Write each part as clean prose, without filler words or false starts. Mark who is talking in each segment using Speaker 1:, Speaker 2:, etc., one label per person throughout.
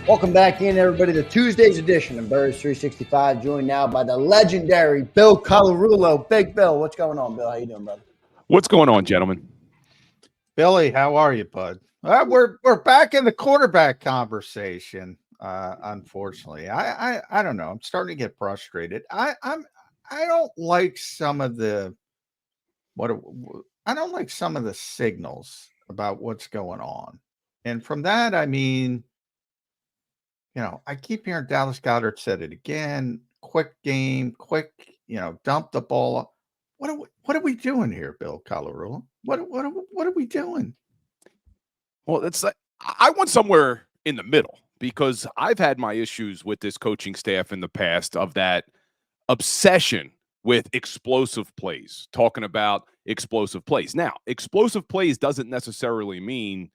Speaker 1: Welcome back in, everybody, to Tuesday's edition of Birds 365, joined now by the legendary Bill Colarulo. Big Bill, what's going on, Bill? How you doing, brother?
Speaker 2: What's going on, gentlemen?
Speaker 3: Billy, how are you, bud? We're back in the quarterback conversation. Unfortunately, I don't know. I'm starting to get frustrated. I don't like some of the I don't like some of the signals about what's going on, and from that I mean, I keep hearing Dallas Goedert said it again. Quick game, quick, dump the ball. What are we doing here, Bill Colarulo? What are we doing?
Speaker 2: Well, it's like I want somewhere in the middle because I've had my issues with this coaching staff in the past of that obsession with explosive plays, talking about explosive plays. Now, explosive plays doesn't necessarily mean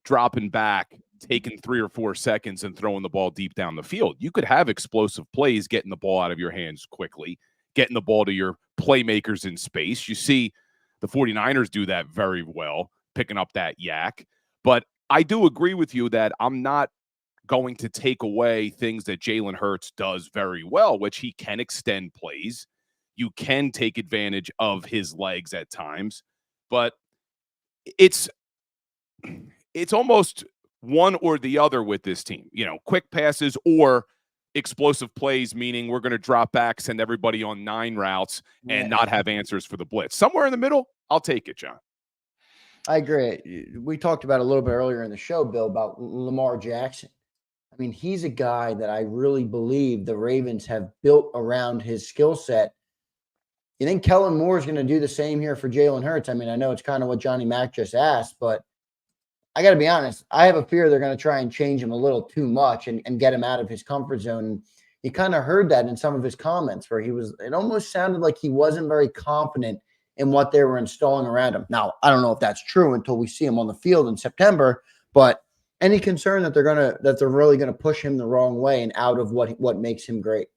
Speaker 2: dropping back, taking 3 or 4 seconds and throwing the ball deep down the field. You could have explosive plays, getting the ball out of your hands quickly, getting the ball to your playmakers in space. You see the 49ers do that very well, picking up that yak. But I do agree with you that I'm not going to take away things that Jalen Hurts does very well, which he can extend plays. You can take advantage of his legs at times, but it's almost one or the other with this team. Quick passes or explosive plays, meaning we're going to drop back, send everybody on 9 routes and not have answers for the blitz. Somewhere in the middle, I'll take it, John.
Speaker 1: I agree. We talked about a little bit earlier in the show, Bill, about Lamar Jackson. I mean, he's a guy that I really believe the Ravens have built around his skill set. You think Kellen Moore is going to do the same here for Jalen Hurts? I mean, I know it's kind of what Johnny Mack just asked, but I got to be honest. I have a fear they're going to try and change him a little too much and get him out of his comfort zone. You kind of heard that in some of his comments where it almost sounded like he wasn't very confident in what they were installing around him. Now, I don't know if that's true until we see him on the field in September, but any concern that they're really going to push him the wrong way and out of what makes him great?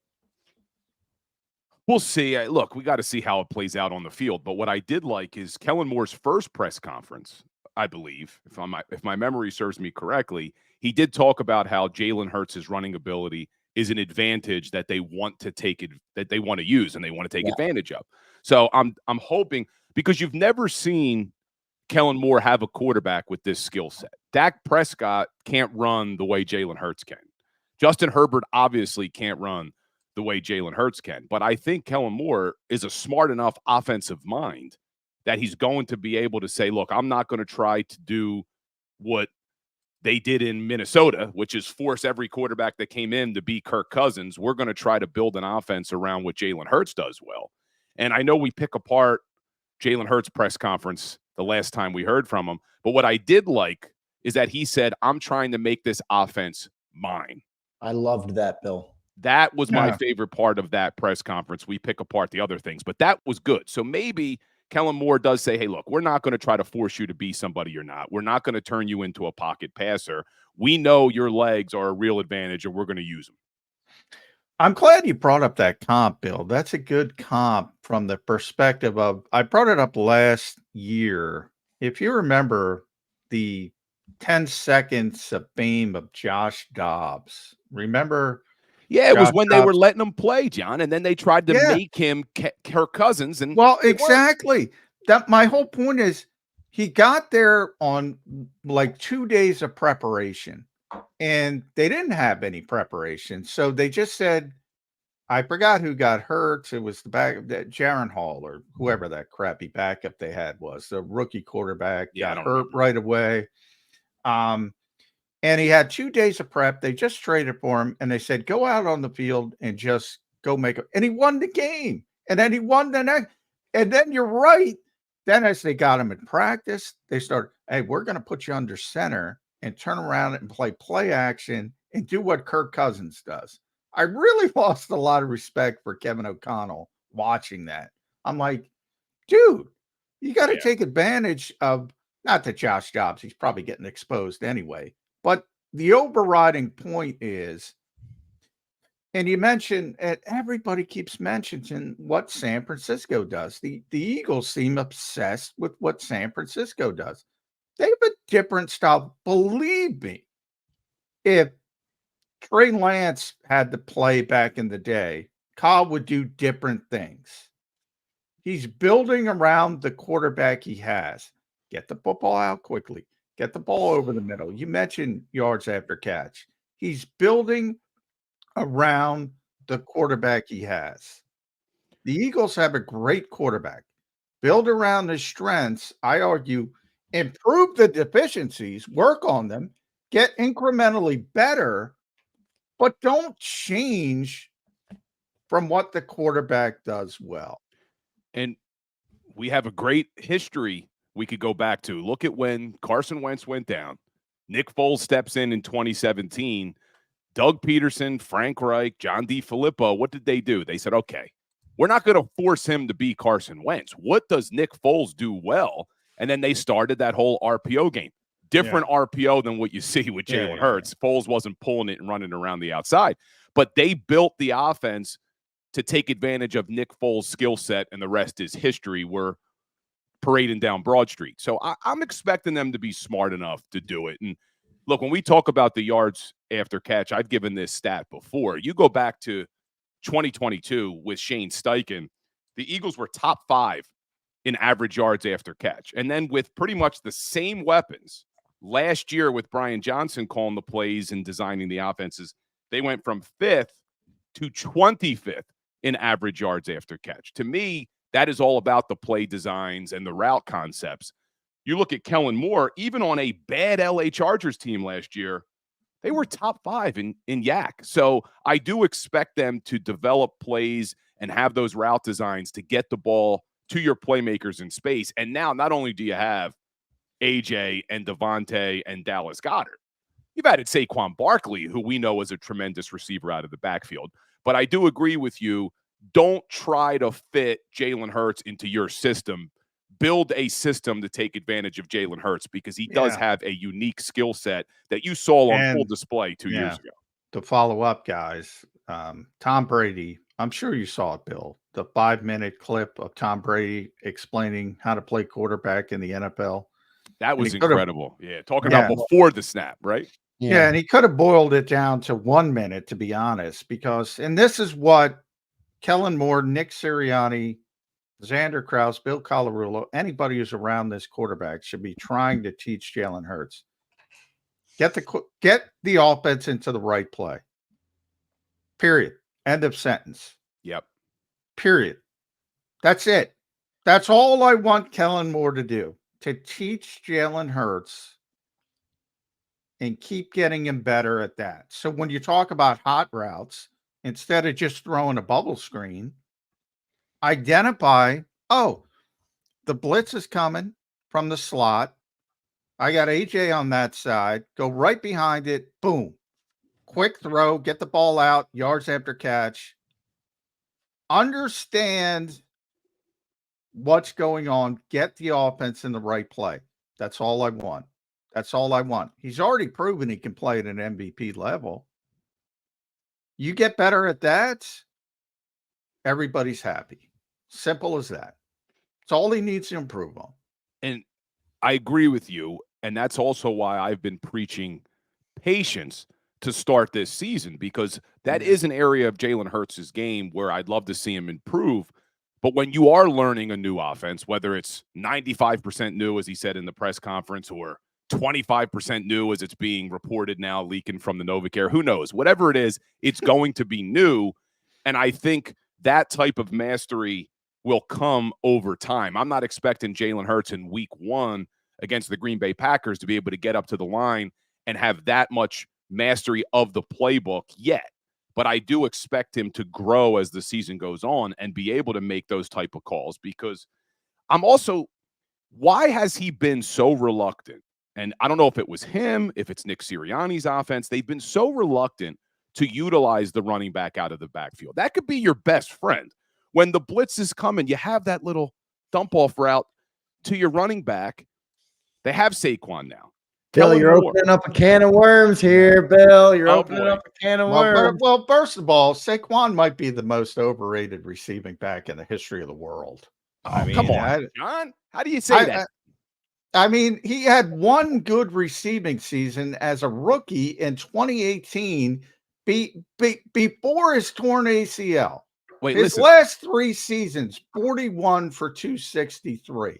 Speaker 2: We'll see. Look, we got to see how it plays out on the field. But what I did like is Kellen Moore's first press conference, I believe, if my memory serves me correctly, he did talk about how Jalen Hurts' running ability is an advantage that they want to use and they want to take advantage of. So I'm hoping, because you've never seen Kellen Moore have a quarterback with this skill set. Dak Prescott can't run the way Jalen Hurts can. Justin Herbert obviously can't run the way Jalen Hurts can. But I think Kellen Moore is a smart enough offensive mind that he's going to be able to say, look, I'm not going to try to do what they did in Minnesota, which is force every quarterback that came in to be Kirk Cousins. We're going to try to build an offense around what Jalen Hurts does well. And I know we pick apart Jalen Hurts' press conference the last time we heard from him, but what I did like is that he said, I'm trying to make this offense mine.
Speaker 1: I loved that, Bill.
Speaker 2: That was my favorite part of that press conference. We pick apart the other things, but that was good. So maybe Kellen Moore does say, hey, look, we're not going to try to force you to be somebody you're not. We're not going to turn you into a pocket passer. We know your legs are a real advantage, and we're going to use them.
Speaker 3: I'm glad you brought up that comp, Bill. That's a good comp from the perspective of, I brought it up last year. If you remember the 10 seconds of fame of Josh Dobbs, remember?
Speaker 2: Yeah, it was when they were letting him play, John, and then they tried to make him Kirk Cousins. And
Speaker 3: exactly. That my whole point is he got there on like 2 days of preparation, and they didn't have any preparation. So they just said, I forgot who got hurt. It was the back that Jaron Hall or whoever that crappy backup they had was. The rookie quarterback got hurt right away. And he had 2 days of prep. They just traded for him, and they said, go out on the field and just go make it. And he won the game. And then he won the next. And then you're right. Then as they got him in practice, they started, hey, we're going to put you under center and turn around and play action and do what Kirk Cousins does. I really lost a lot of respect for Kevin O'Connell watching that. I'm like, dude, you got to take advantage of, not that Josh Dobbs, he's probably getting exposed anyway. But the overriding point is, and you mentioned, and everybody keeps mentioning what San Francisco does. The Eagles seem obsessed with what San Francisco does. They have a different style. Believe me, if Trey Lance had to play back in the day, Kyle would do different things. He's building around the quarterback he has. Get the football out quickly. Get the ball over the middle. You mentioned yards after catch. He's building around the quarterback he has. The Eagles have a great quarterback. Build around his strengths. I argue, improve the deficiencies, work on them, get incrementally better, but don't change from what the quarterback does well.
Speaker 2: And we have a great history we could go back to. Look at when Carson Wentz went down. Nick Foles steps in 2017. Doug Peterson, Frank Reich, John DeFilippo, what did they do? They said, okay, we're not going to force him to be Carson Wentz. What does Nick Foles do well? And then they started that whole RPO game. Different RPO than what you see with Jalen Hurts. Foles wasn't pulling it and running around the outside. But they built the offense to take advantage of Nick Foles' skill set, and the rest is history. We're parading down Broad Street. So I'm expecting them to be smart enough to do it. And look, when we talk about the yards after catch, I've given this stat before. You go back to 2022 with Shane Steichen, the Eagles were top 5 in average yards after catch. And then with pretty much the same weapons, last year with Brian Johnson calling the plays and designing the offenses, they went from 5th to 25th in average yards after catch. To me, that is all about the play designs and the route concepts. You look at Kellen Moore, even on a bad LA Chargers team last year, they were top 5 in YAK. So I do expect them to develop plays and have those route designs to get the ball to your playmakers in space. And now not only do you have AJ and Devontae and Dallas Goedert, you've added Saquon Barkley, who we know is a tremendous receiver out of the backfield. But I do agree with you. Don't try to fit Jalen Hurts into your system. Build a system to take advantage of Jalen Hurts, because he does have a unique skill set that you saw on full display 2 years ago.
Speaker 3: To follow up, guys, Tom Brady, I'm sure you saw it, Bill, the 5-minute clip of Tom Brady explaining how to play quarterback in the NFL.
Speaker 2: That was incredible. Talking about before the snap, right?
Speaker 3: Yeah, and he could have boiled it down to 1 minute, to be honest, because, and this is what Kellen Moore, Nick Sirianni, Xander Krause, Bill Colarulo, anybody who's around this quarterback should be trying to teach Jalen Hurts. Get the offense into the right play. Period. End of sentence.
Speaker 2: Yep.
Speaker 3: Period. That's it. That's all I want Kellen Moore to do, to teach Jalen Hurts and keep getting him better at that. So when you talk about hot routes, instead of just throwing a bubble screen, identify, oh, the blitz is coming from the slot. I got AJ on that side. Go right behind it. Boom. Quick throw. Get the ball out. Yards after catch. Understand what's going on. Get the offense in the right play. That's all I want. That's all I want. He's already proven he can play at an MVP level. You get better at that, everybody's happy. Simple as that. It's all he needs to improve on.
Speaker 2: And I agree with you. And that's also why I've been preaching patience to start this season, because that is an area of Jalen Hurts' game where I'd love to see him improve. But when you are learning a new offense, whether it's 95% new, as he said in the press conference, or 25% new as it's being reported now, leaking from the NovaCare, who knows? Whatever it is, it's going to be new. And I think that type of mastery will come over time. I'm not expecting Jalen Hurts in week 1 against the Green Bay Packers to be able to get up to the line and have that much mastery of the playbook yet. But I do expect him to grow as the season goes on and be able to make those type of calls, because I'm also, why has he been so reluctant? And I don't know if it was him, if it's Nick Sirianni's offense. They've been so reluctant to utilize the running back out of the backfield. That could be your best friend. When the blitz is coming, you have that little dump off route to your running back. They have Saquon now.
Speaker 1: Bill, you're opening up a can of worms here, Bill. You're opening up a can of worms.
Speaker 3: Well, first of all, Saquon might be the most overrated receiving back in the history of the world.
Speaker 2: I mean, come on, John. How do you say that?
Speaker 3: I mean, he had one good receiving season as a rookie in 2018 before his torn ACL.
Speaker 2: Wait,
Speaker 3: His
Speaker 2: listen.
Speaker 3: last 3 seasons, 41 for 263.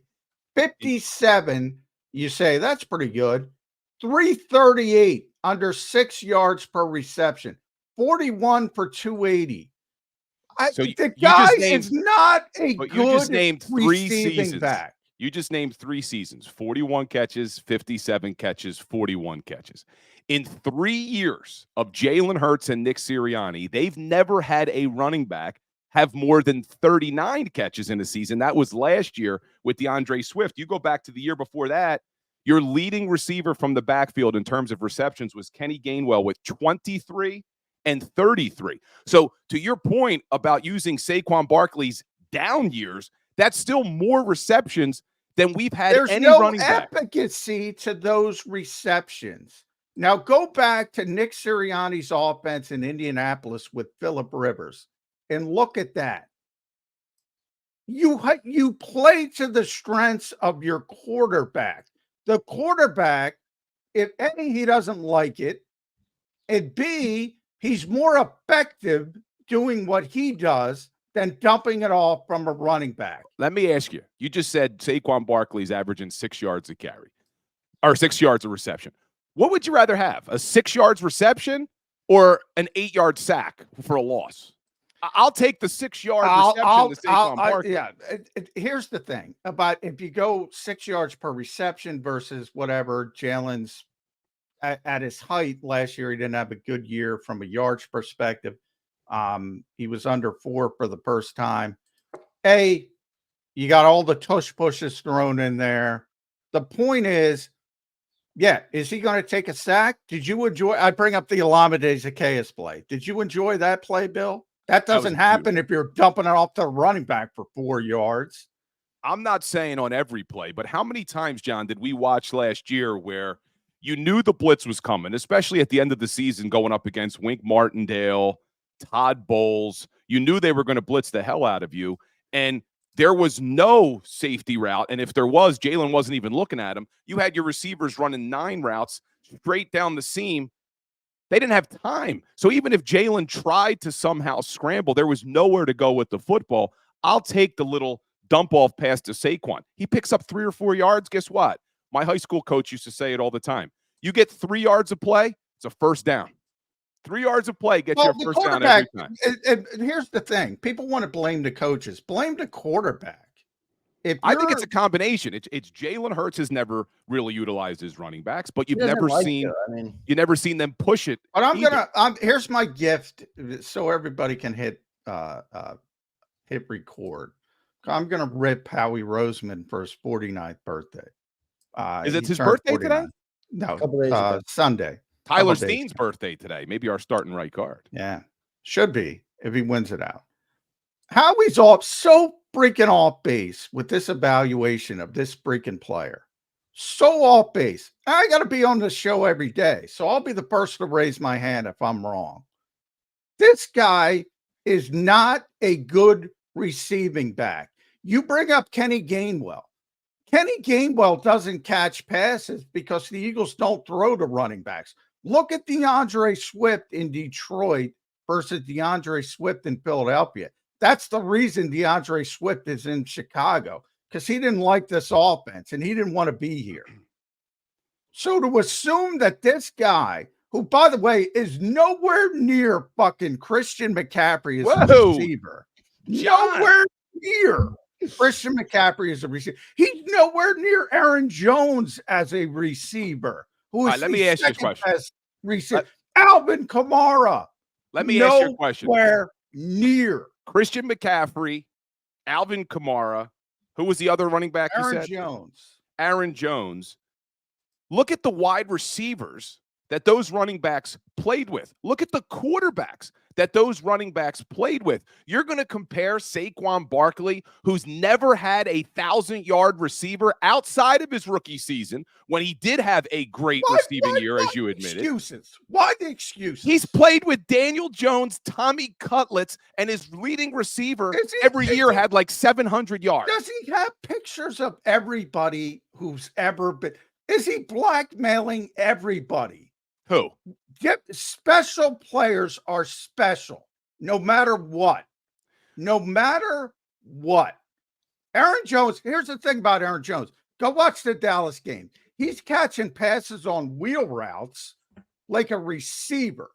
Speaker 3: 57, you say, that's pretty good. 338, under 6 yards per reception. 41 for 280.
Speaker 2: So
Speaker 3: The
Speaker 2: you
Speaker 3: guy
Speaker 2: just named,
Speaker 3: is not a
Speaker 2: but
Speaker 3: good
Speaker 2: you just named 3
Speaker 3: receiving
Speaker 2: seasons.
Speaker 3: back.
Speaker 2: You just named 3 seasons, 41 catches, 57 catches, 41 catches. In 3 years of Jalen Hurts and Nick Sirianni, they've never had a running back have more than 39 catches in a season. That was last year with DeAndre Swift. You go back to the year before that, your leading receiver from the backfield in terms of receptions was Kenny Gainwell with 23 and 33. So to your point about using Saquon Barkley's down years, that's still more receptions than we've had.
Speaker 3: There's
Speaker 2: any
Speaker 3: no
Speaker 2: running back.
Speaker 3: efficacy to those receptions. Now go back to Nick Sirianni's offense in Indianapolis with Phillip Rivers and look at that. You play to the strengths of your quarterback. The quarterback, if A, he doesn't like it, and B, he's more effective doing what he does than dumping it off from a running back.
Speaker 2: Let me ask you. You just said Saquon Barkley's averaging 6 yards a carry or 6 yards of reception. What would you rather have, a 6 yards reception or an 8-yard sack for a loss? I'll take the 6 yard reception to Saquon Barkley.
Speaker 3: Yeah. Here's the thing about if you go 6 yards per reception versus whatever Jalen's at his height last year, he didn't have a good year from a yards perspective. He was under 4 for the first time. You got all the tush pushes thrown in there. The point is, yeah, is he going to take a sack? Did you enjoy? I bring up the Olamide Zaccheaus play. Did you enjoy that play, Bill? That doesn't happen if you're dumping it off the running back for 4 yards.
Speaker 2: I'm not saying on every play, but how many times, John, did we watch last year where you knew the blitz was coming, especially at the end of the season going up against Wink Martindale, Todd Bowles? You knew they were going to blitz the hell out of you, and there was no safety route. And if there was, Jalen wasn't even looking at him. You had your receivers running 9 routes straight down the seam. They didn't have time. So even if Jalen tried to somehow scramble, there was nowhere to go with the football. I'll take the little dump off pass to Saquon. He picks up 3 or 4 yards. Guess what? My high school coach used to say it all the time. You get 3 yards of play, it's a first down. 3 yards of play gets you a first down every time.
Speaker 3: And here's the thing. People want to blame the coaches. Blame the quarterback.
Speaker 2: I think it's a combination. It's Jalen Hurts has never really utilized his running backs, but you've never seen you never seen them push it.
Speaker 3: But here's my gift so everybody can hit record. I'm gonna rip Howie Roseman for his 49th birthday.
Speaker 2: Is it his birthday
Speaker 3: 49.
Speaker 2: today?
Speaker 3: No, Sunday.
Speaker 2: Tyler Steen's birthday today. Maybe our starting right guard.
Speaker 3: Yeah, should be if he wins it out. Howie's so freaking off base with this evaluation of this freaking player. So off base. I got to be on the show every day, so I'll be the first to raise my hand if I'm wrong. This guy is not a good receiving back. You bring up Kenny Gainwell. Kenny Gainwell doesn't catch passes because the Eagles don't throw to running backs. Look at DeAndre Swift in Detroit versus DeAndre Swift in Philadelphia. That's the reason DeAndre Swift is in Chicago, because he didn't like this offense and he didn't want to be here. So to assume that this guy, who, by the way, is nowhere near fucking Christian McCaffrey as a receiver, nowhere near Christian McCaffrey as a receiver. He's nowhere near Aaron Jones as a receiver. Who is
Speaker 2: let me ask you a question.
Speaker 3: Receiver. Alvin Kamara.
Speaker 2: Let me ask you a question.
Speaker 3: Nowhere near.
Speaker 2: Christian McCaffrey, Alvin Kamara. Who was the other running back you said? Aaron Jones. Look at the wide receivers that those running backs played with. Look at the quarterbacks that those running backs played with. You're going to compare Saquon Barkley, who's never had a 1,000-yard receiver outside of his rookie season, when he did have a great receiving year, as you admitted.
Speaker 3: Excuses. Why the excuses?
Speaker 2: He's played with Daniel Jones, Tommy Cutlets, and his leading receiver every year had like 700 yards.
Speaker 3: Does he have pictures of everybody who's ever been? Is he blackmailing everybody?
Speaker 2: Who?
Speaker 3: Special players are special, no matter what. No matter what. Aaron Jones, here's the thing about Aaron Jones. Go watch the Dallas game. He's catching passes on wheel routes like a receiver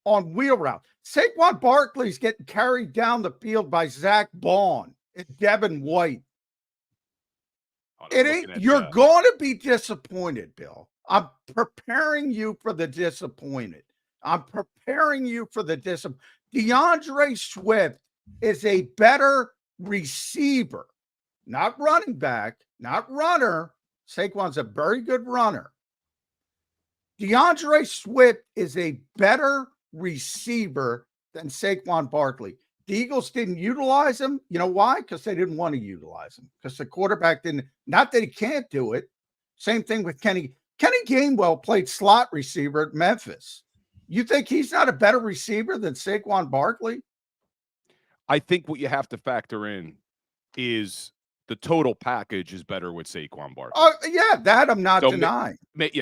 Speaker 3: on wheel route. Saquon Barkley's getting carried down the field by Zach Bond and Devin White. You're going to be disappointed, Bill. I'm preparing you for the disappointed. I'm preparing you for the disappointed. DeAndre Swift is a better receiver, not running back, not runner. Saquon's a very good runner. DeAndre Swift is a better receiver than Saquon Barkley. The Eagles didn't utilize him. You know why? Because they didn't want to utilize him. Because the quarterback didn't. Not that he can't do it. Same thing with Kenny. Kenny Gainwell played slot receiver at Memphis. You think he's not a better receiver than Saquon Barkley?
Speaker 2: I think what you have to factor in is the total package is better with Saquon Barkley.
Speaker 3: Oh, yeah, that I'm not denying.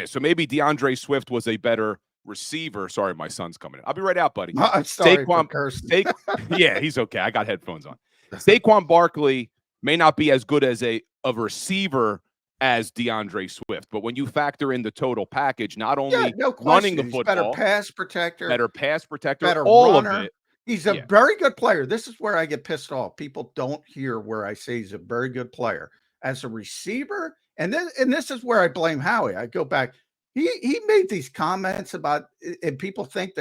Speaker 2: So maybe DeAndre Swift was a better receiver. Sorry, my son's coming in. I'll be right out, buddy.
Speaker 3: I'm sorry for cursing.
Speaker 2: Yeah, he's okay. I got headphones on. Saquon Barkley may not be as good as a receiver as DeAndre Swift, but when you factor in the total package, not only running the football,
Speaker 3: better pass protector,
Speaker 2: better
Speaker 3: all
Speaker 2: runner.
Speaker 3: Of it. He's a very good player. This is where I get pissed off. People don't hear where I say he's a very good player as a receiver. And this is where I blame Howie. I go back. He made these comments about, and people think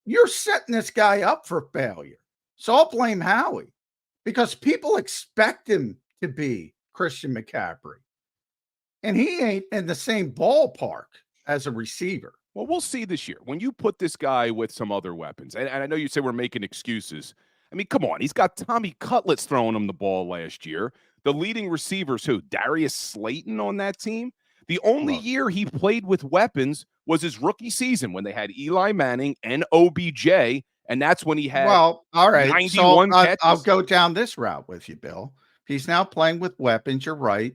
Speaker 3: you're setting this guy up for failure. So I'll blame Howie because people expect him to be Christian McCaffrey. And he ain't in the same ballpark as a receiver.
Speaker 2: Well, we'll see this year. When you put this guy with some other weapons, and I know you say we're making excuses. I mean, come on. He's got Tommy Cutlets throwing him the ball last year. The leading receivers, who? Darius Slayton on that team? The only year he played with weapons was his rookie season when they had Eli Manning and OBJ, and that's when he had
Speaker 3: all right.
Speaker 2: 91 catches.
Speaker 3: I'll go down this route with you, Bill. He's now playing with weapons. You're right.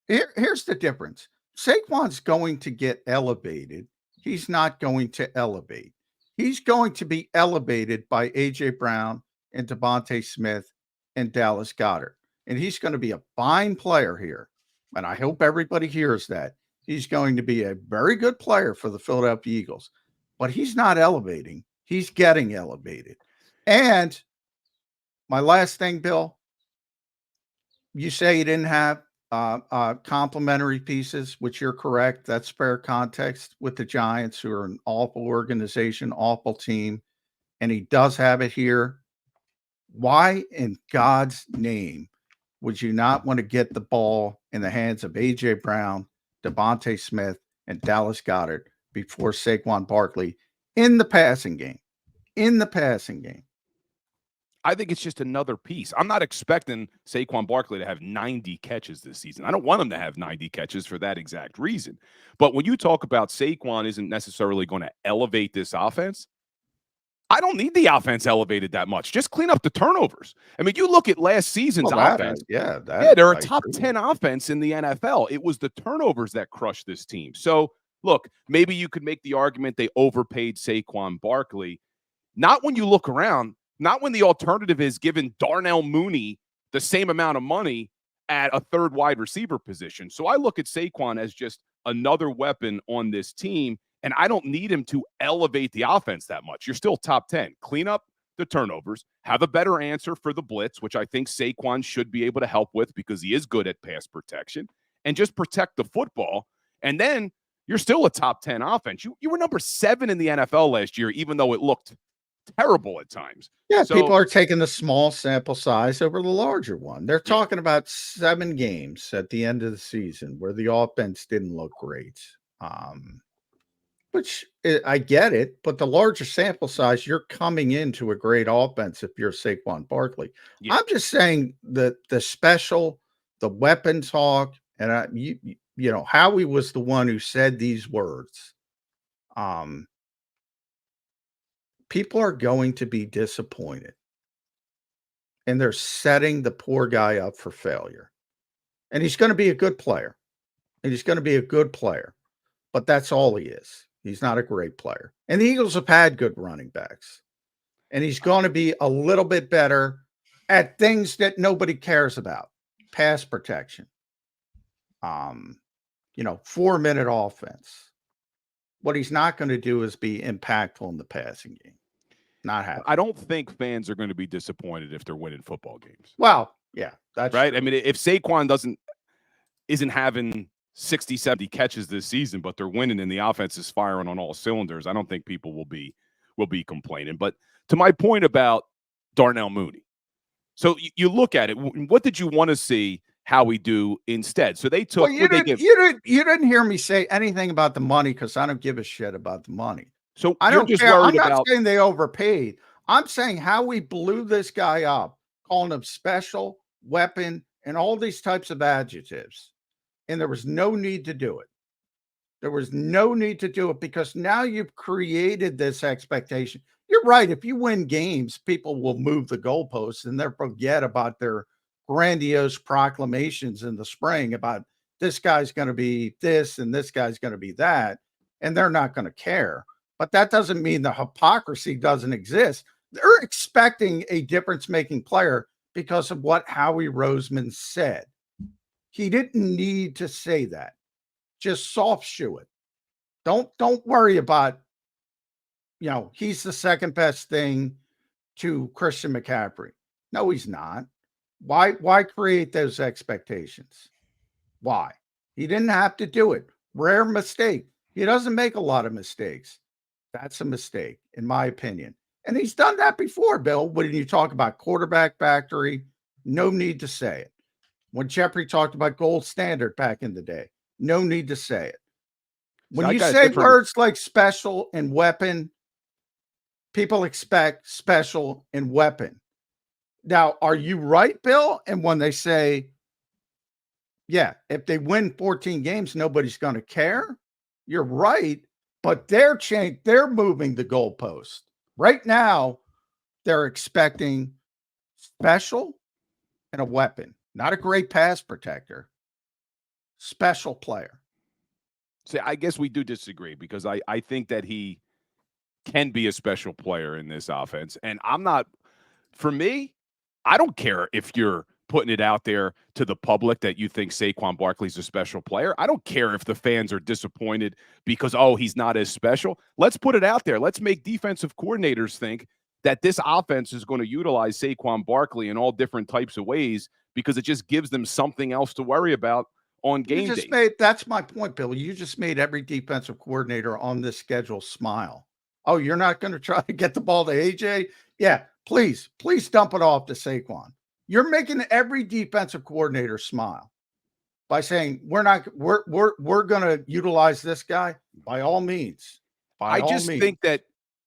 Speaker 3: Here's the difference. Saquon's going to get elevated. He's not going to elevate. He's going to be elevated by A.J. Brown and Devontae Smith and Dallas Goedert. And he's going to be a fine player here. And I hope everybody hears that. He's going to be a very good player for the Philadelphia Eagles. But he's not elevating. He's getting elevated. And my last thing, Bill, you say you didn't have complementary pieces, which you're correct. That's fair context with the Giants, who are an awful organization, awful team. And he does have it here. Why in God's name would you not want to get the ball in the hands of A.J. Brown, Devontae Smith, and Dallas Goedert before Saquon Barkley in the passing game? In the passing game.
Speaker 2: I think it's just another piece. I'm not expecting Saquon Barkley to have 90 catches this season. I don't want him to have 90 catches for that exact reason. But when you talk about Saquon isn't necessarily going to elevate this offense, I don't need the offense elevated that much. Just clean up the turnovers. I mean, you look at last season's offense. They're a top 10 offense in the NFL. It was the turnovers that crushed this team. So, look, maybe you could make the argument they overpaid Saquon Barkley. Not when you look around. Not when the alternative is giving Darnell Mooney the same amount of money at a third wide receiver position. So I look at Saquon as just another weapon on this team, and I don't need him to elevate the offense that much. You're still top 10. Clean up the turnovers, have a better answer for the blitz, which I think Saquon should be able to help with because he is good at pass protection, and just protect the football. And then you're still a top 10 offense. You were number 7 in the NFL last year, even though it looked terrible at times.
Speaker 3: Yeah, so people are taking the small sample size over the larger one. They're talking about 7 games at the end of the season where the offense didn't look great. Which I get it, but the larger sample size, you're coming into a great offense if you're Saquon Barkley. Yeah. I'm just saying that the special, the weapon talk, and you know, Howie was the one who said these words. People are going to be disappointed, and they're setting the poor guy up for failure. And he's going to be a good player, but that's all he is. He's not a great player. And the Eagles have had good running backs. And he's going to be a little bit better at things that nobody cares about. Pass protection. 4-minute offense. What he's not going to do is be impactful in the passing game. Not happening.
Speaker 2: I don't think fans are going to be disappointed if they're winning football games.
Speaker 3: Well, yeah, that's
Speaker 2: right.
Speaker 3: true.
Speaker 2: I mean, if Saquon isn't having 60, 70 catches this season, but they're winning and the offense is firing on all cylinders, I don't think people will be complaining. But to my point about Darnell Mooney, so you look at it. What did you want to see Howie do instead? So they took.
Speaker 3: Well, you didn't hear me say anything about the money because I don't give a shit about the money.
Speaker 2: So
Speaker 3: I don't
Speaker 2: just
Speaker 3: care. I'm
Speaker 2: worried
Speaker 3: not
Speaker 2: about
Speaker 3: saying they overpaid. I'm saying Howie blew this guy up, calling him special, weapon, and all these types of adjectives. And there was no need to do it. There was no need to do it because now you've created this expectation. You're right. If you win games, people will move the goalposts and they'll forget about their grandiose proclamations in the spring about this guy's going to be this and this guy's going to be that. And they're not going to care. But that doesn't mean the hypocrisy doesn't exist. They're expecting a difference-making player because of what Howie Roseman said. He didn't need to say that. Just soft shoe it. Don't worry about, he's the second best thing to Christian McCaffrey. No, he's not. Why create those expectations? Why? He didn't have to do it. Rare mistake. He doesn't make a lot of mistakes. That's a mistake, in my opinion. And he's done that before, Bill. When you talk about quarterback factory, no need to say it. When Jeffrey talked about gold standard back in the day, no need to say it. When you say words like special and weapon, people expect special and weapon. Now, are you right, Bill? And when they say, yeah, if they win 14 games, nobody's going to care. You're right, but they're moving the goalpost. Right now, they're expecting special and a weapon, not a great pass protector, special player.
Speaker 2: See, I guess we do disagree because I think that he can be a special player in this offense. And for me, I don't care if you're putting it out there to the public that you think Saquon Barkley's a special player. I don't care if the fans are disappointed because, he's not as special. Let's put it out there. Let's make defensive coordinators think that this offense is going to utilize Saquon Barkley in all different types of ways because it just gives them something else to worry about on game day.
Speaker 3: That's my point, Bill. You just made every defensive coordinator on this schedule smile. Oh, you're not going to try to get the ball to AJ? Yeah, please dump it off to Saquon. You're making every defensive coordinator smile by saying we're going to utilize this guy by all means.
Speaker 2: I just think that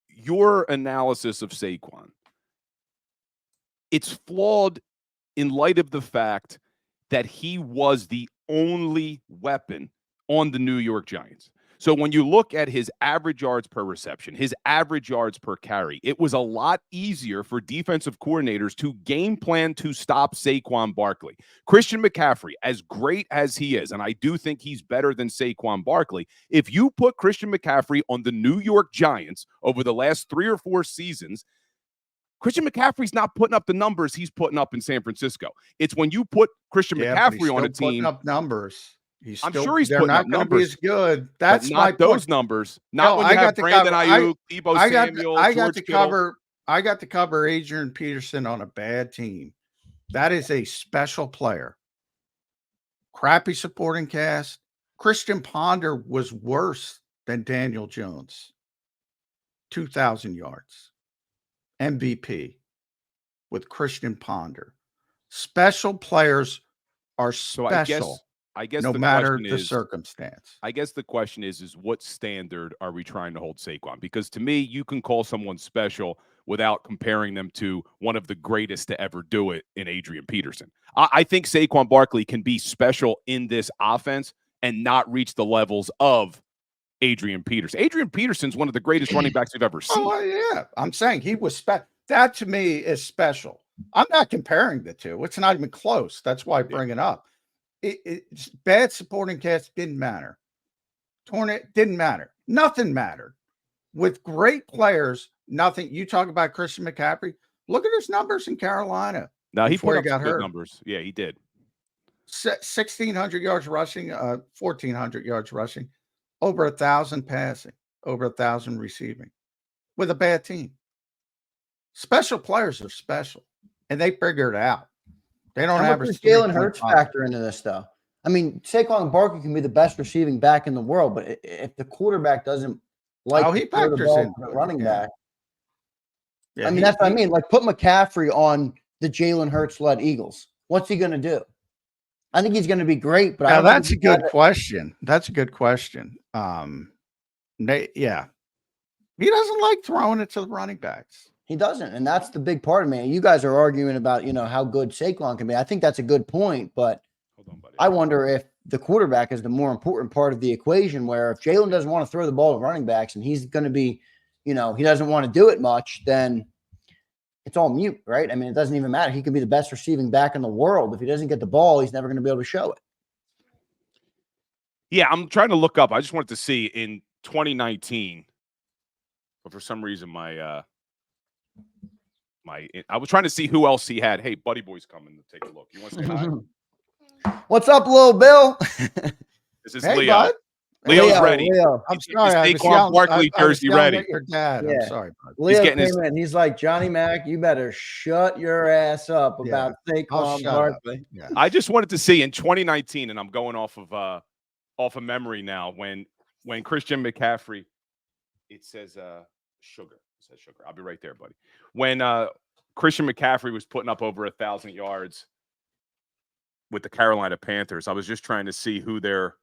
Speaker 2: your analysis of Saquon, it's flawed in light of the fact that he was the only weapon on the New York Giants. So when you look at his average yards per reception, his average yards per carry, it was a lot easier for defensive coordinators to game plan to stop Saquon Barkley. Christian McCaffrey, as great as he is, and I do think he's better than Saquon Barkley, if you put Christian McCaffrey on the New York Giants over the last 3 or 4 seasons, Christian McCaffrey's not putting up the numbers he's putting up in San Francisco. It's when you put Christian McCaffrey on a team.
Speaker 3: Putting up numbers.
Speaker 2: I'm sure he's putting up numbers.
Speaker 3: Be as good. That's
Speaker 2: but not those numbers. Not when you have Brandon Ayuk, Deebo Samuel, George Kittle.
Speaker 3: I got to cover Adrian Peterson on a bad team. That is a special player. Crappy supporting cast. Christian Ponder was worse than Daniel Jones. 2,000 yards. MVP with Christian Ponder. Special players are special.
Speaker 2: I guess
Speaker 3: no matter the circumstance.
Speaker 2: I guess the question is what standard are we trying to hold Saquon? Because to me, you can call someone special without comparing them to one of the greatest to ever do it in Adrian Peterson. I think Saquon Barkley can be special in this offense and not reach the levels of Adrian Peterson. Adrian Peterson's one of the greatest running backs we've ever seen.
Speaker 3: Oh, yeah. I'm saying he was special. That to me is special. I'm not comparing the two. It's not even close. That's why I bring it up. It's bad supporting cast didn't matter. Didn't matter. Nothing mattered. With great players, nothing. You talk about Christian McCaffrey. Look at his numbers in Carolina.
Speaker 2: Now he
Speaker 3: before
Speaker 2: put up
Speaker 3: got
Speaker 2: some good
Speaker 3: hurt.
Speaker 2: numbers. Yeah, he did.
Speaker 3: 1,600 yards rushing, 1,400 yards rushing, over 1,000 passing, over 1,000 receiving with a bad team. Special players are special, and they figure it out. They don't
Speaker 1: How much
Speaker 3: average
Speaker 1: does Jalen Hurts
Speaker 3: 3.5.
Speaker 1: factor into this, though? I mean, Saquon Barkley can be the best receiving back in the world, but if the quarterback doesn't like
Speaker 3: Oh, he
Speaker 1: to throw the
Speaker 3: factors
Speaker 1: ball
Speaker 3: into
Speaker 1: to the
Speaker 3: it,
Speaker 1: running
Speaker 3: yeah.
Speaker 1: back,
Speaker 3: Yeah,
Speaker 1: I mean, that's what I mean. Like, put McCaffrey on the Jalen Hurts-led Eagles. What's he going to do? I think he's going to be great, but I
Speaker 3: Now
Speaker 1: don't
Speaker 3: that's a
Speaker 1: think he's
Speaker 3: good question. That's a good question. Yeah, he doesn't like throwing it to the running backs.
Speaker 1: He doesn't, and that's the big part of me. You guys are arguing about, how good Saquon can be. I think that's a good point, but
Speaker 2: Hold on, buddy.
Speaker 1: I wonder if the quarterback is the more important part of the equation, where if Jalen doesn't want to throw the ball to running backs and he's going to be, he doesn't want to do it much, then it's all mute, right? I mean, it doesn't even matter. He could be the best receiving back in the world. If he doesn't get the ball, he's never going to be able to show it.
Speaker 2: Yeah, I'm trying to look up. I just wanted to see in 2019, but for some reason I was trying to see who else he had. Hey, Buddy Boy's coming to take a look. You want to say hi?
Speaker 1: What's up, little Bill?
Speaker 2: This is
Speaker 3: Hey,
Speaker 2: Leo.
Speaker 3: bud.
Speaker 2: Leo's
Speaker 1: Leo,
Speaker 2: ready.
Speaker 1: Leo.
Speaker 3: I'm
Speaker 2: Is
Speaker 3: sorry. I was
Speaker 2: Saquon
Speaker 3: yelling,
Speaker 2: Barkley
Speaker 3: I was
Speaker 2: jersey
Speaker 3: yelling
Speaker 2: ready?
Speaker 3: at your dad.
Speaker 1: Yeah.
Speaker 3: I'm sorry, bud.
Speaker 1: Leo
Speaker 2: getting
Speaker 1: came in. He's like, Johnny Mac, you better shut your ass up about
Speaker 3: I'll
Speaker 1: Saquon
Speaker 3: shut
Speaker 1: Barkley.
Speaker 3: up. Yeah.
Speaker 2: I just wanted to see in 2019, and I'm going off of memory now. When Christian McCaffrey, it says sugar. It says sugar. I'll be right there, buddy. When Christian McCaffrey was putting up over 1,000 yards with the Carolina Panthers, I was just trying to see who their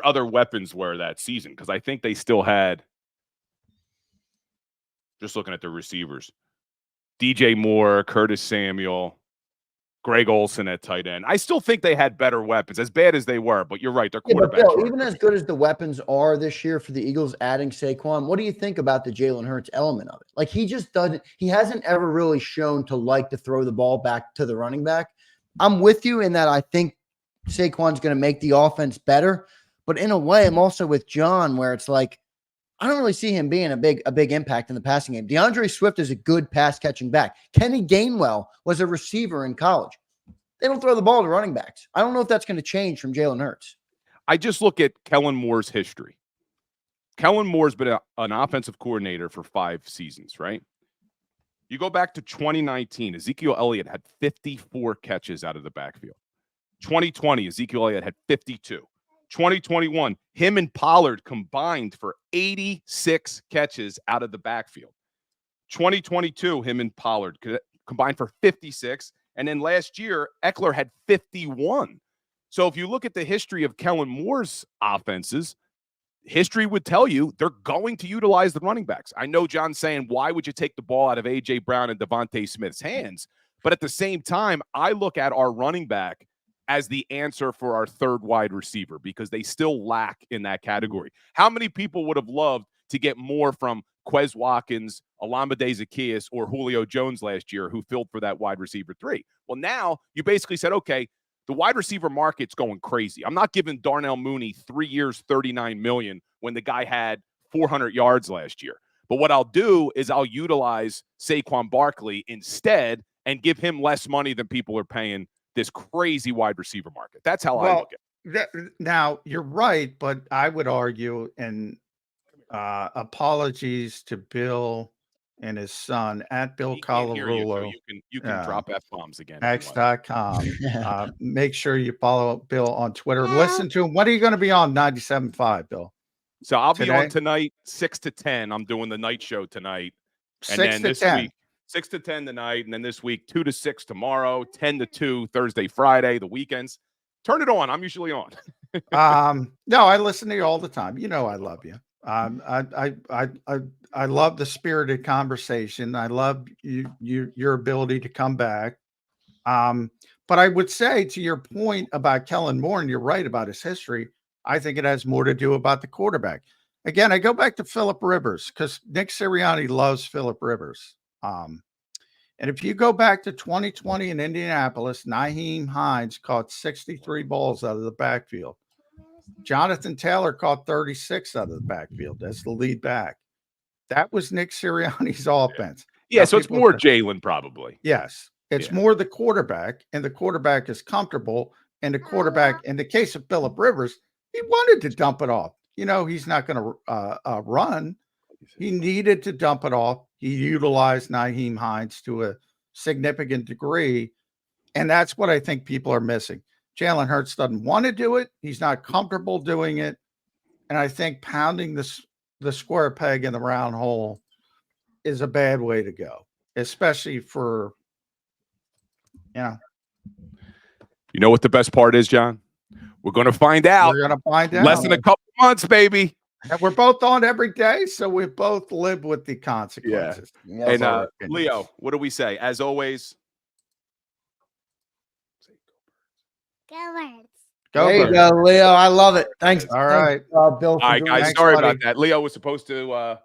Speaker 2: other weapons were that season, because I think they still had, just looking at their receivers, DJ Moore, Curtis Samuel, Greg Olsen at tight end. I still think they had better weapons, as bad as they were, but you're right, their
Speaker 1: Yeah, but
Speaker 2: quarterbacks
Speaker 1: Bill,
Speaker 2: were
Speaker 1: even as good as the weapons are this year for the Eagles adding Saquon, what do you think about the Jalen Hurts element of it? Like, he just doesn't – he hasn't ever really shown to like to throw the ball back to the running back. I'm with you in that I think Saquon's going to make the offense better, but in a way, I'm also with John, where it's like, I don't really see him being a big impact in the passing game. DeAndre Swift is a good pass-catching back. Kenny Gainwell was a receiver in college. They don't throw the ball to running backs. I don't know if that's going to change from Jalen Hurts.
Speaker 2: I just look at Kellen Moore's history. Kellen Moore's been an offensive coordinator for 5 seasons, right? You go back to 2019, Ezekiel Elliott had 54 catches out of the backfield. 2020, Ezekiel Elliott had 52. 2021, him and Pollard combined for 86 catches out of the backfield. 2022, him and Pollard combined for 56. And then last year, Eckler had 51. So if you look at the history of Kellen Moore's offenses, history would tell you they're going to utilize the running backs. I know John's saying, why would you take the ball out of A.J. Brown and Devontae Smith's hands? But at the same time, I look at our running back as the answer for our third wide receiver, because they still lack in that category. How many people would have loved to get more from Quez Watkins, Olamide Zaccheaus, or Julio Jones last year, who filled for that wide receiver 3? Well, now you basically said, okay, the wide receiver market's going crazy. I'm not giving Darnell Mooney 3 years, $39 million when the guy had 400 yards last year. But what I'll do is I'll utilize Saquon Barkley instead and give him less money than people are paying this crazy wide receiver market. That's how I look at it.
Speaker 3: Now, you're right, but I would argue, and apologies to Bill and his son at Bill
Speaker 2: He can't hear you, so
Speaker 3: Colarulo.
Speaker 2: you can drop F-bombs again.
Speaker 3: X.com. Make sure you follow Bill on Twitter. Listen to him. When are you going to be on 97.5, Bill?
Speaker 2: So I'll
Speaker 3: Today?
Speaker 2: be on tonight, 6 to 10. I'm doing the night show tonight. And
Speaker 3: 6
Speaker 2: then
Speaker 3: to
Speaker 2: this
Speaker 3: 10.
Speaker 2: week, 6 to 10 tonight. And then this week, 2 to 6 tomorrow, 10 to 2 Thursday, Friday, the weekends. Turn it on. I'm usually on.
Speaker 3: No, I listen to you all the time. You know I love you. I love the spirited conversation. I love your ability to come back. But I would say, to your point about Kellen Moore, and you're right about his history, I think it has more to do about the quarterback. Again, I go back to Phillip Rivers, because Nick Sirianni loves Phillip Rivers. And if you go back to 2020 in Indianapolis, Nyheim Hines caught 63 balls out of the backfield. Jonathan Taylor caught 36 out of the backfield as the lead back. That was Nick Sirianni's offense.
Speaker 2: Yeah,
Speaker 3: Now,
Speaker 2: so it's
Speaker 3: people
Speaker 2: more
Speaker 3: say-
Speaker 2: Jalen probably.
Speaker 3: Yes, it's
Speaker 2: Yeah.
Speaker 3: more the quarterback, and the quarterback is comfortable. And the quarterback, in the case of Phillip Rivers, he wanted to dump it off. You know, he's not going to run. He needed to dump it off. He utilized Nyheim Hines to a significant degree, and that's what I think people are missing. Jalen Hurts doesn't want to do it. He's not comfortable doing it, and I think pounding the square peg in the round hole is a bad way to go, especially for, you know.
Speaker 2: You know what the best part is, John? We're going to find out.
Speaker 3: We're going to find out.
Speaker 2: Less than a couple months, baby.
Speaker 3: And we're both on every day, so we both live with the consequences.
Speaker 1: Yeah.
Speaker 2: And Leo, what do we say? As always,
Speaker 4: Go Birds.
Speaker 3: Go
Speaker 1: there you
Speaker 3: Birds.
Speaker 1: go, Leo. I love it. Thanks.
Speaker 3: All right.
Speaker 1: Bill.
Speaker 2: all right,
Speaker 1: For
Speaker 2: guys,
Speaker 3: Thanks,
Speaker 2: sorry
Speaker 3: buddy.
Speaker 2: about that. Leo was supposed to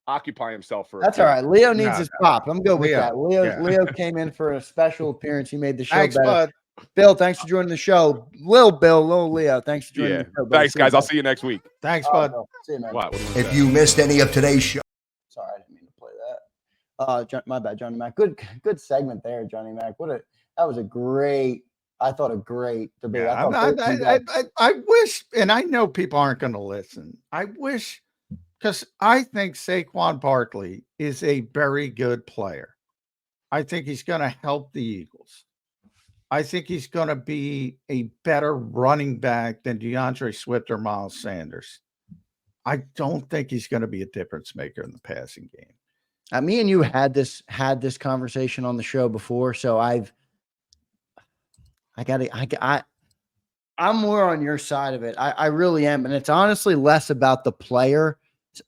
Speaker 2: occupy himself for.
Speaker 1: That's all right. Leo needs
Speaker 3: No,
Speaker 1: his pop. I'm good with
Speaker 3: Leo,
Speaker 1: that.
Speaker 3: yeah.
Speaker 1: Leo came in for a special appearance. He made the show
Speaker 3: Thanks,
Speaker 1: better.
Speaker 3: bud.
Speaker 1: Bill, thanks for joining the show. Little Leo, thanks for joining
Speaker 2: Yeah.
Speaker 1: the show.
Speaker 2: Thanks, guys. I'll see you next week.
Speaker 3: Thanks,
Speaker 1: All right,
Speaker 3: bud.
Speaker 1: Bill. See you, man.
Speaker 2: What do we
Speaker 5: If
Speaker 2: say?
Speaker 5: you missed any of today's show,
Speaker 1: Sorry, I didn't mean to play that. My bad, Johnny Mac. Good segment there, Johnny Mac. That was a great. I thought a great debate.
Speaker 3: Yeah,
Speaker 1: I thought both of you guys-
Speaker 3: I wish, and I know people aren't going to listen. I wish, because I think Saquon Barkley is a very good player. I think he's going to help the Eagles. I think he's going to be a better running back than DeAndre Swift or Miles Sanders. I don't think he's going to be a difference maker in the passing game.
Speaker 1: Me and you had this conversation on the show before, so I'm more on your side of it. I really am, and it's honestly less about the player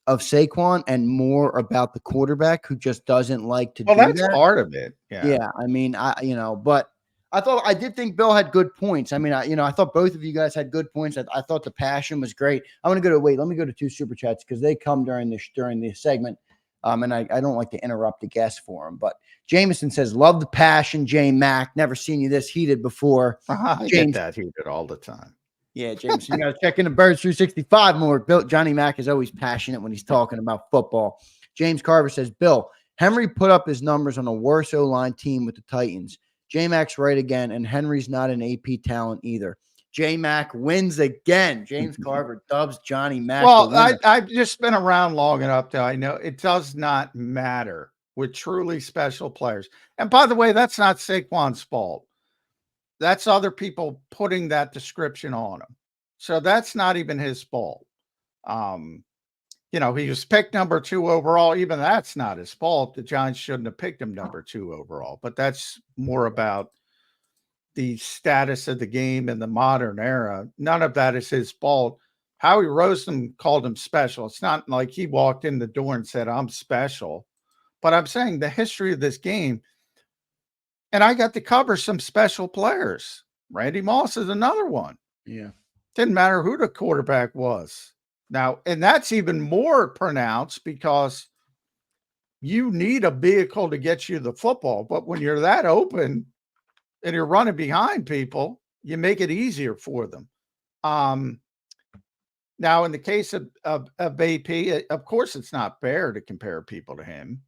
Speaker 1: of Saquon and more about the quarterback who just doesn't like to do
Speaker 3: That's
Speaker 1: that.
Speaker 3: part of it.
Speaker 1: Yeah, I mean, but I did think Bill had good points. I mean, I thought both of you guys had good points. I thought the passion was great. Let me go to 2 super chats because they come during the segment. And I don't like to interrupt the guest for them, but Jameson says, love the passion, J Mac. Never seen you this heated before.
Speaker 3: I
Speaker 1: James-
Speaker 3: get that heated all the time.
Speaker 1: Yeah, Jameson, you got to check in the Birds 365 more. Bill, Johnny Mac is always passionate when he's talking about football. James Carver says, Bill, Henry put up his numbers on a worse O-line team with the Titans. J-Mac's right again, and Henry's not an AP talent either. J-Mac wins again. James Carver dubs Johnny Mac.
Speaker 3: Well, I've just been around long enough to I know it does not matter with truly special players. And by the way, that's not Saquon's fault. That's other people putting that description on him. So that's not even his fault. He was picked number 2 overall. Even that's not his fault. The Giants shouldn't have picked him number 2 overall. But that's more about the status of the game in the modern era. None of that is his fault. Howie Roseman called him special. It's not like he walked in the door and said, I'm special. But I'm saying the history of this game, and I got to cover some special players. Randy Moss is another one.
Speaker 1: Yeah.
Speaker 3: Didn't matter who the quarterback was. Now, and that's even more pronounced because you need a vehicle to get you the football. But when you're that open and you're running behind people, you make it easier for them. Now, in the case of AP, of course, it's not fair to compare people to him,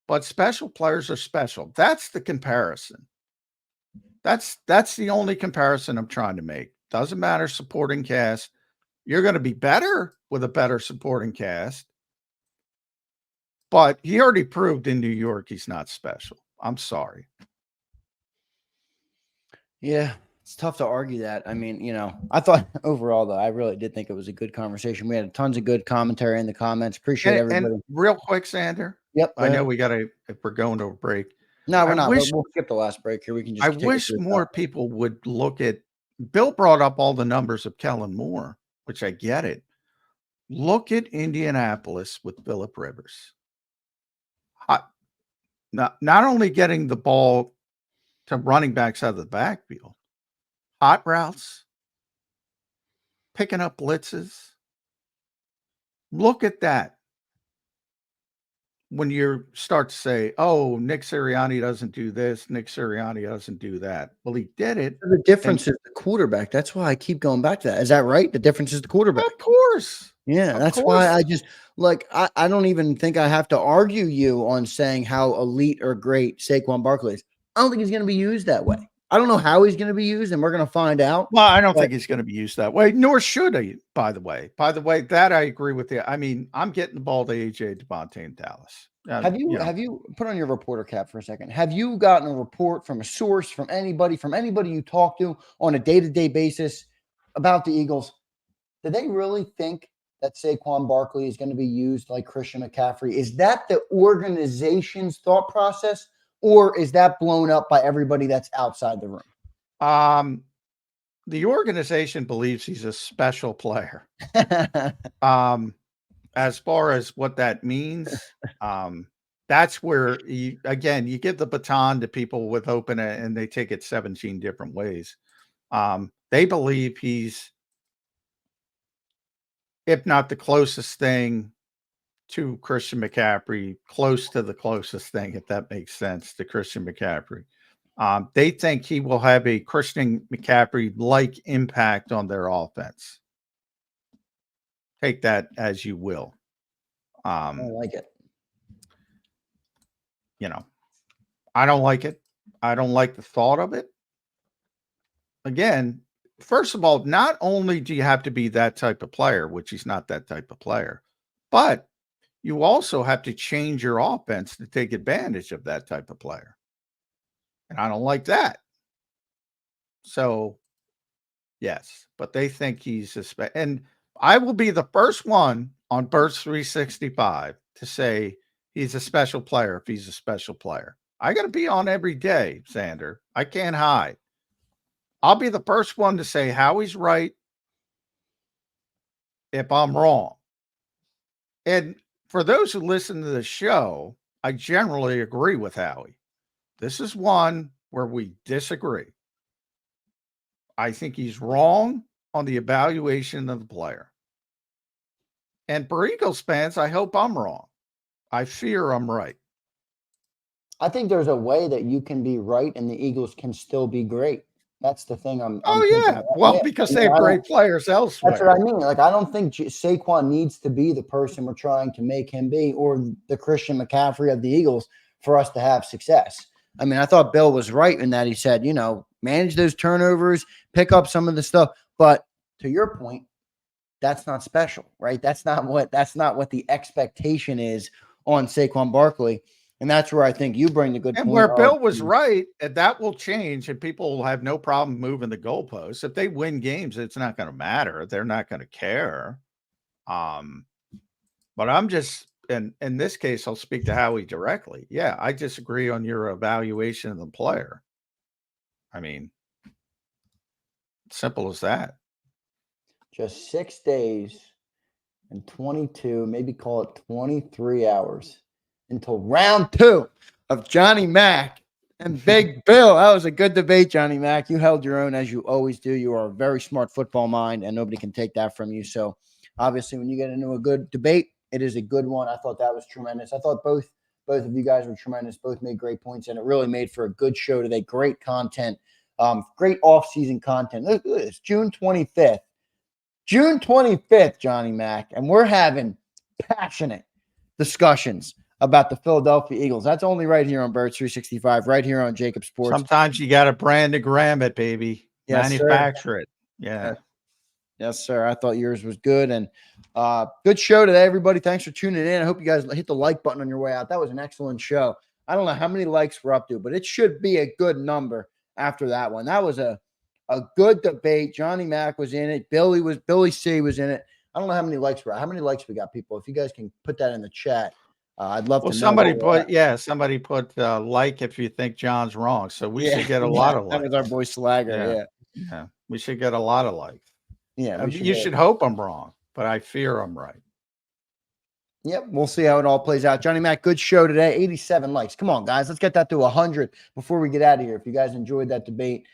Speaker 3: but special players are special. That's the comparison. That's the only comparison I'm trying to make. Doesn't matter supporting cast. You're going to be better with a better supporting cast. But he already proved in New York he's not special. I'm sorry.
Speaker 1: Yeah, it's tough to argue that. I mean, I thought overall, though, I really did think it was a good conversation. We had tons of good commentary in the comments. Appreciate everybody.
Speaker 3: And real quick, Sander.
Speaker 1: Yep.
Speaker 3: I know we got to, if we're going to a break.
Speaker 1: No, we're
Speaker 3: I
Speaker 1: not.
Speaker 3: wish-
Speaker 1: We'll skip the last break here. We can just.
Speaker 3: I
Speaker 1: take it
Speaker 3: wish
Speaker 1: to the
Speaker 3: more
Speaker 1: top.
Speaker 3: people would look at, Bill brought up all the numbers of Kellen Moore, which I get it. Look at Indianapolis with Phillip Rivers. Not only getting the ball to running backs out of the backfield, hot routes, picking up blitzes. Look at that. when you start to say, oh, Nick Sirianni doesn't do this, Nick Sirianni doesn't do that. Well, he did it.
Speaker 1: The difference is the quarterback. That's why I keep going back to that. Is that right? The difference is the quarterback.
Speaker 3: Of course.
Speaker 1: Yeah, that's why I just I don't even think I have to argue you on saying how elite or great Saquon Barkley is. I don't think he's going to be used that way. I don't know how he's going to be used, and we're going to find out.
Speaker 3: Well, I don't think he's going to be used that way, nor should he, by the way. By the way, that I agree with you. I mean, I'm getting the ball to AJ Devontae in Dallas.
Speaker 1: Have you put on your reporter cap for a second? Have you gotten a report from a source, from anybody you talk to on a day-to-day basis about the Eagles? Do they really think that Saquon Barkley is going to be used like Christian McCaffrey? Is that the organization's thought process, or is that blown up by everybody that's outside the room?
Speaker 3: The organization believes he's a special player. As far as what that means, that's where you give the baton to people with open and they take it 17 different ways. They believe he's, if not the closest thing to Christian McCaffrey, close to the closest thing, if that makes sense, to Christian McCaffrey. They think he will have a Christian McCaffrey-like impact on their offense. Take that as you will.
Speaker 1: I don't like it.
Speaker 3: I don't like it. I don't like the thought of it. Again, first of all, not only do you have to be that type of player, which he's not that type of player, but you also have to change your offense to take advantage of that type of player. And I don't like that. So, yes, but they think he's and I will be the first one on Birds 365 to say he's a special player if he's a special player. I got to be on every day, Sander. I can't hide. I'll be the first one to say Howie's right if I'm wrong. And for those who listen to the show, I generally agree with Howie. This is one where we disagree. I think he's wrong on the evaluation of the player. And for Eagles fans, I hope I'm wrong. I fear I'm right.
Speaker 1: I think there's a way that you can be right and the Eagles can still be great. That's the thing I'm
Speaker 3: yeah. Well, because they have great players elsewhere.
Speaker 1: That's what I mean. Like, I don't think Saquon needs to be the person we're trying to make him be, or the Christian McCaffrey of the Eagles, for us to have success. I mean, I thought Bill was right in that he said, manage those turnovers, pick up some of the stuff. But to your point, that's not special, right? That's not what the expectation is on Saquon Barkley. And that's where I think you bring the good point.
Speaker 3: And where Bill was right, and that will change, and people will have no problem moving the goalposts. If they win games, it's not going to matter. They're not going to care. But I'm just, and in this case, I'll speak to Howie directly. Yeah, I disagree on your evaluation of the player. I mean, simple as that.
Speaker 1: Just 6 days and 22, maybe call it 23 hours until round 2 of Johnny Mack and Big Bill. That was a good debate, Johnny Mack. You held your own, as you always do. You are a very smart football mind, and nobody can take that from you. So, obviously, when you get into a good debate, it is a good one. I thought that was tremendous. I thought both of you guys were tremendous. Both made great points, and it really made for a good show today. Great content, great off-season content. Look at this, June 25th. June 25th, Johnny Mack, and we're having passionate discussions about the Philadelphia Eagles. That's only right here on Birds 365, right here on JAKIB Sports.
Speaker 3: Sometimes you got to brand and gram it, baby. Yes, manufacture it. Yeah.
Speaker 1: Yes, sir. I thought yours was good. And good show today, everybody. Thanks for tuning in. I hope you guys hit the like button on your way out. That was an excellent show. I don't know how many likes we're up to, but it should be a good number after that one. That was a good debate. Johnny Mack was in it. Billy C was in it. I don't know how many likes we're at. How many likes we got, people? If you guys can put that in the chat, I'd love to know.
Speaker 3: Somebody put like if you think John's wrong. So we should get a lot of likes.
Speaker 1: That was our boy Slagger.
Speaker 3: Yeah. We should get a lot of likes.
Speaker 1: Yeah.
Speaker 3: You should hope I'm wrong, but I fear I'm right.
Speaker 1: Yep, we'll see how it all plays out. Johnny Mack, good show today. 87 likes. Come on, guys. Let's get that to 100 before we get out of here. If you guys enjoyed that debate,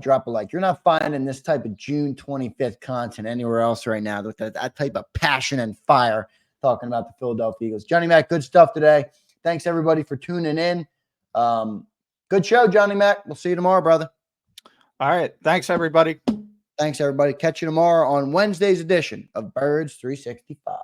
Speaker 1: drop a like. You're not finding this type of June 25th content anywhere else right now with that type of passion and fire talking about the Philadelphia Eagles. Johnny Mack, good stuff today. Thanks, everybody, for tuning in. Good show, Johnny Mac. We'll see you tomorrow, brother.
Speaker 3: All right. Thanks, everybody.
Speaker 1: Thanks, everybody. Catch you tomorrow on Wednesday's edition of Birds 365.